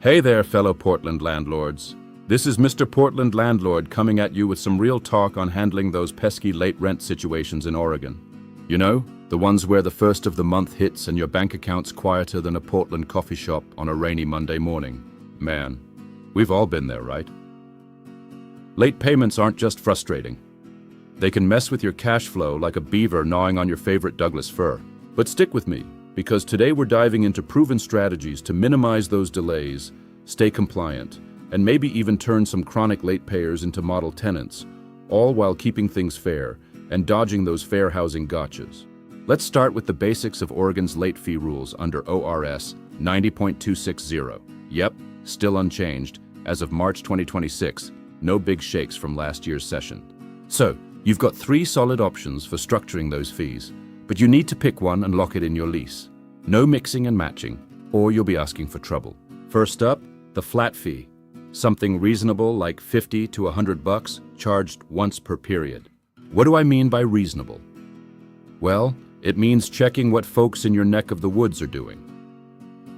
Hey there, fellow Portland landlords. This is Mr. Portland Landlord coming at you with some real talk on handling those pesky late rent situations in Oregon. You know, the ones where the first of the month hits and your bank account's quieter than a Portland coffee shop on a rainy Monday morning. Man, we've all been there, right? Late payments aren't just frustrating. They can mess with your cash flow like a beaver gnawing on your favorite Douglas fir. But stick with me, because today we're diving into proven strategies to minimize those delays, stay compliant, and maybe even turn some chronic late payers into model tenants, all while keeping things fair and dodging those fair housing gotchas. Let's start with the basics of Oregon's late fee rules under ORS 90.260. Yep, still unchanged, as of March 2026, no big shakes from last year's session. So, you've got 3 solid options for structuring those fees, but you need to pick one and lock it in your lease. No mixing and matching, or you'll be asking for trouble. First up, the flat fee. Something reasonable like $50 to $100 charged once per period. What do I mean by reasonable? Well, it means checking what folks in your neck of the woods are doing.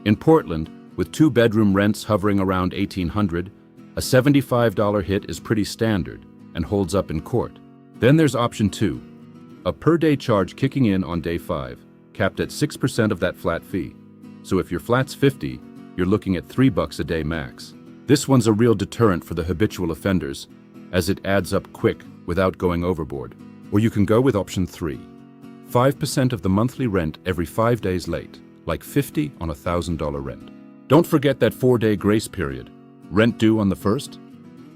In Portland, with 2-bedroom rents hovering around $1,800, a $75 hit is pretty standard and holds up in court. Then there's option 2, a per-day charge kicking in on day 5, capped at 6% of that flat fee. So if your flat's $50, you're looking at $3 a day max. This one's a real deterrent for the habitual offenders, as it adds up quick without going overboard. Or you can go with option 3, 5% of the monthly rent every 5 days late, like $50 on a $1,000 rent. Don't forget that 4-day grace period. Rent due on the 1st,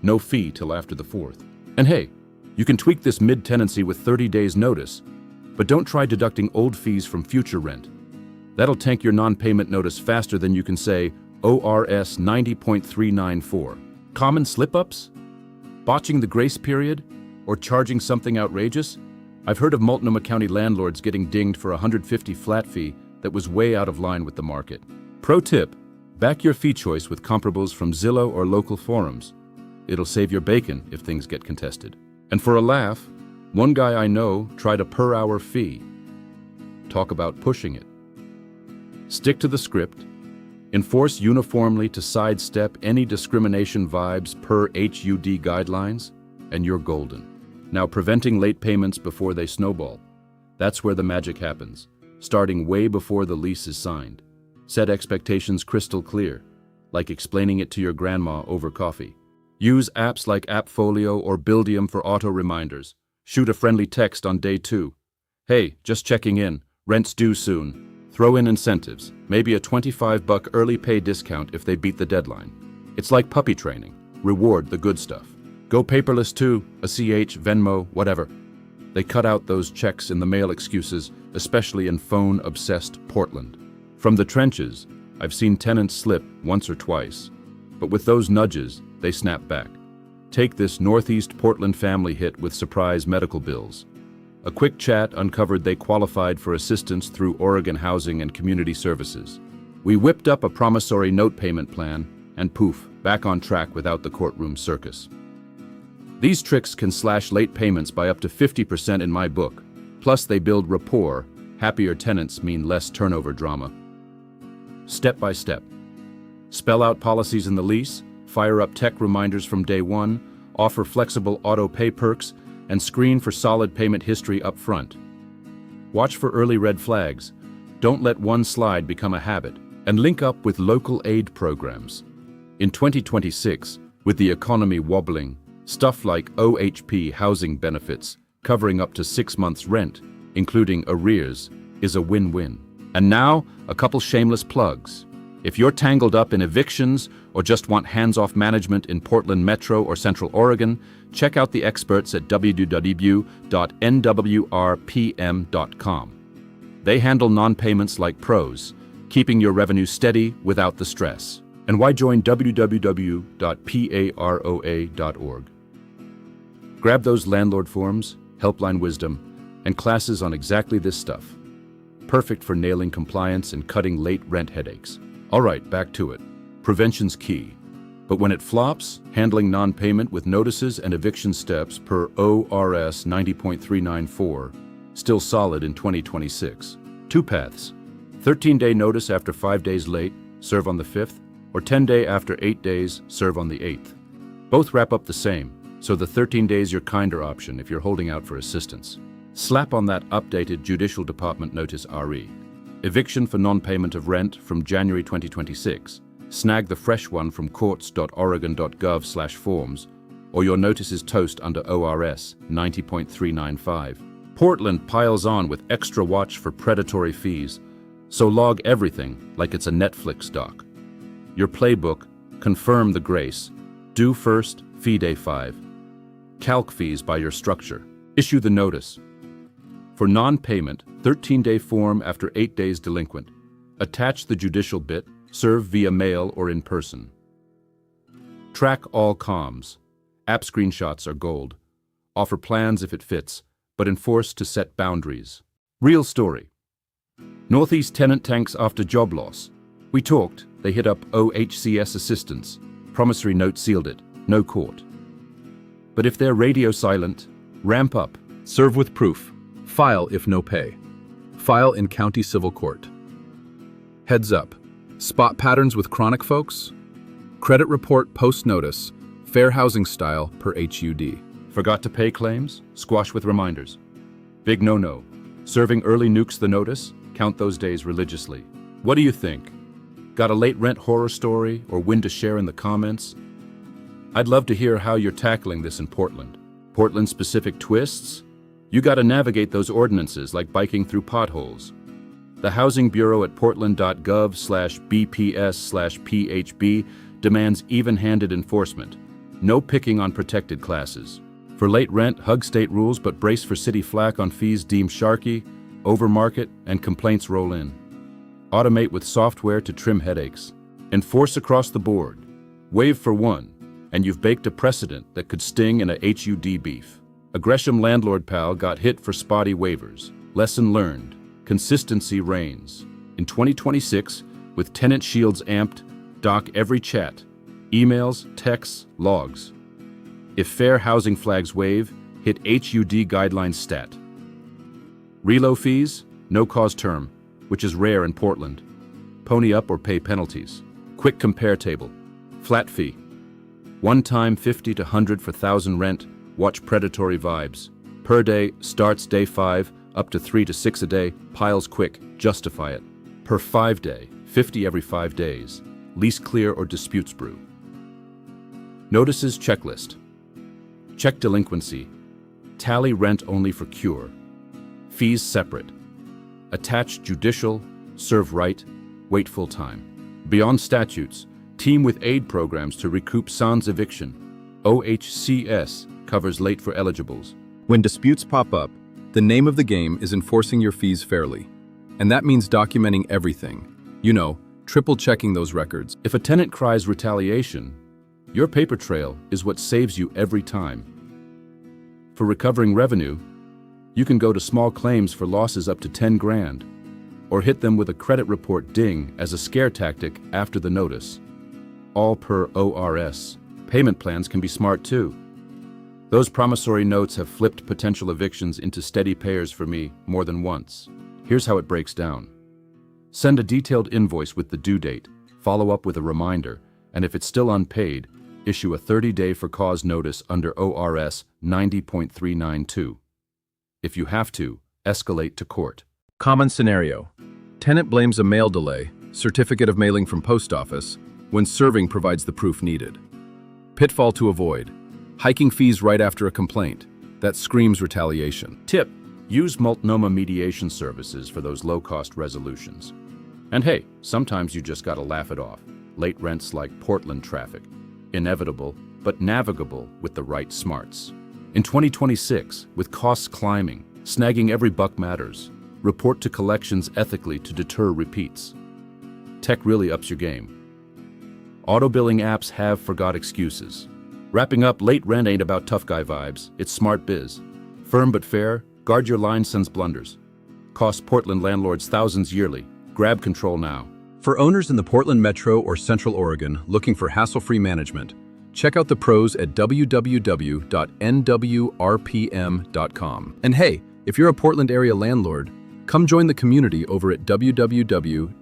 no fee till after the 4th. And hey, you can tweak this mid-tenancy with 30 days notice, but don't try deducting old fees from future rent. That'll tank your non-payment notice faster than you can say ORS 90.394. Common slip-ups? Botching the grace period? Or charging something outrageous? I've heard of Multnomah County landlords getting dinged for a $150 flat fee that was way out of line with the market. Pro tip, back your fee choice with comparables from Zillow or local forums. It'll save your bacon if things get contested. And for a laugh, one guy I know tried a per-hour fee. Talk about pushing it. Stick to the script. Enforce uniformly to sidestep any discrimination vibes per HUD guidelines, and you're golden. Now, preventing late payments before they snowball. That's where the magic happens, starting way before the lease is signed. Set expectations crystal clear, like explaining it to your grandma over coffee. Use apps like AppFolio or Buildium for auto reminders. Shoot a friendly text on day 2. Hey, just checking in, rent's due soon. Throw in incentives, maybe a $25 early pay discount if they beat the deadline. It's like puppy training. Reward the good stuff. Go paperless too, a CH, Venmo, whatever. They cut out those checks in the mail excuses, especially in phone-obsessed Portland. From the trenches, I've seen tenants slip once or twice, but with those nudges, they snap back. Take this Northeast Portland family hit with surprise medical bills. A quick chat uncovered they qualified for assistance through Oregon Housing and Community Services. We whipped up a promissory note payment plan, and poof, back on track without the courtroom circus. These tricks can slash late payments by up to 50% in my book. Plus, they build rapport. Happier tenants mean less turnover drama. Step by step. Spell out policies in the lease, fire up tech reminders from day 1, offer flexible auto-pay perks, and screen for solid payment history up front. Watch for early red flags. Don't let one slide become a habit, and link up with local aid programs. In 2026, with the economy wobbling, stuff like OHP housing benefits covering up to 6 months' rent, including arrears, is a win-win. And now, a couple shameless plugs. If you're tangled up in evictions or just want hands-off management in Portland Metro or Central Oregon, check out the experts at www.nwrpm.com. They handle non-payments like pros, keeping your revenue steady without the stress. And why join www.paroa.org? Grab those landlord forums, helpline wisdom, and classes on exactly this stuff. Perfect for nailing compliance and cutting late rent headaches. All right, back to it. Prevention's key. But when it flops, handling non-payment with notices and eviction steps per ORS 90.394, still solid in 2026. 2 paths. 13-day notice after 5 days late, serve on the 5th, or 10-day after 8 days, serve on the 8th. Both wrap up the same, so the 13 days your kinder option if you're holding out for assistance. Slap on that updated Judicial Department Notice RE. Eviction for non-payment of rent from January 2026. Snag the fresh one from courts.oregon.gov/forms, or your notice is toast under ORS 90.395. Portland piles on with extra watch for predatory fees, so log everything like it's a Netflix doc. Your playbook, confirm the grace, due first, fee day 5. Calc fees by your structure. Issue the notice. For non-payment, 13-day form after 8 days delinquent. Attach the judicial bit, serve via mail or in person. Track all comms. App screenshots are gold. Offer plans if it fits, but enforce to set boundaries. Real story. Northeast tenant tanks after job loss. We talked, they hit up OHCS assistance. Promissory note sealed it, no court. But if they're radio silent, ramp up. Serve with proof. File if no pay. File in county civil court. Heads up. Spot patterns with chronic folks? Credit report post notice. Fair housing style per HUD. Forgot to pay claims? Squash with reminders. Big no-no. Serving early nukes the notice? Count those days religiously. What do you think? Got a late rent horror story or win to share in the comments? I'd love to hear how you're tackling this in Portland. Portland-specific twists? You gotta navigate those ordinances like biking through potholes. The Housing Bureau at portland.gov/BPS/PHB demands even-handed enforcement. No picking on protected classes. For late rent, hug state rules, but brace for city flack on fees deemed sharky, overmarket, and complaints roll in. Automate with software to trim headaches. Enforce across the board. Waive for one, and you've baked a precedent that could sting in a HUD beef. A Gresham landlord pal got hit for spotty waivers. Lesson learned. Consistency reigns. In 2026, with tenant shields amped, dock every chat. Emails, texts, logs. If fair housing flags wave, hit HUD guidelines stat. Relo fees, no cause term, which is rare in Portland. Pony up or pay penalties. Quick compare table. Flat fee. One time 50 to 100 for 1,000 rent, watch predatory vibes. Per day, starts day 5, up to 3 to 6 a day, piles quick, justify it. Per 5 day, 50 every 5 days. Lease clear or disputes brew. Notices checklist. Check delinquency. Tally rent only for cure. Fees separate. Attach judicial, serve right, wait full time. Beyond statutes, team with aid programs to recoup sans eviction. OHCS covers late for eligibles. When disputes pop up, the name of the game is enforcing your fees fairly. And that means documenting everything. You know, triple checking those records. If a tenant cries retaliation, your paper trail is what saves you every time. For recovering revenue, you can go to small claims for losses up to 10 grand, or hit them with a credit report ding as a scare tactic after the notice. All per ORS. Payment plans can be smart too. Those promissory notes have flipped potential evictions into steady payers for me more than once. Here's how it breaks down. Send a detailed invoice with the due date, follow up with a reminder, and if it's still unpaid, issue a 30-day for cause notice under ORS 90.392. If you have to, escalate to court. Common scenario. Tenant blames a mail delay, certificate of mailing from post office, when serving provides the proof needed. Pitfall to avoid. Hiking fees right after a complaint. That screams retaliation. Tip: use Multnomah mediation services for those low-cost resolutions. And hey, sometimes you just gotta laugh it off. Late rents like Portland traffic. Inevitable, but navigable with the right smarts. In 2026, with costs climbing, snagging every buck matters. Report to collections ethically to deter repeats. Tech really ups your game. Auto-billing apps have forgot excuses. Wrapping up, late rent ain't about tough guy vibes, it's smart biz. Firm but fair, guard your line sends blunders. Cost Portland landlords thousands yearly. Grab control now. For owners in the Portland Metro or Central Oregon looking for hassle-free management, check out the pros at www.nwrpm.com. And hey, if you're a Portland area landlord, come join the community over at www.paroa.org.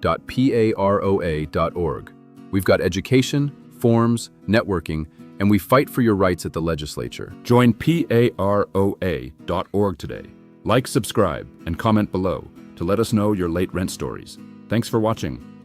We've got education, forms, networking, and we fight for your rights at the legislature. Join PAROA.org today. Like, subscribe, and comment below to let us know your late rent stories. Thanks for watching.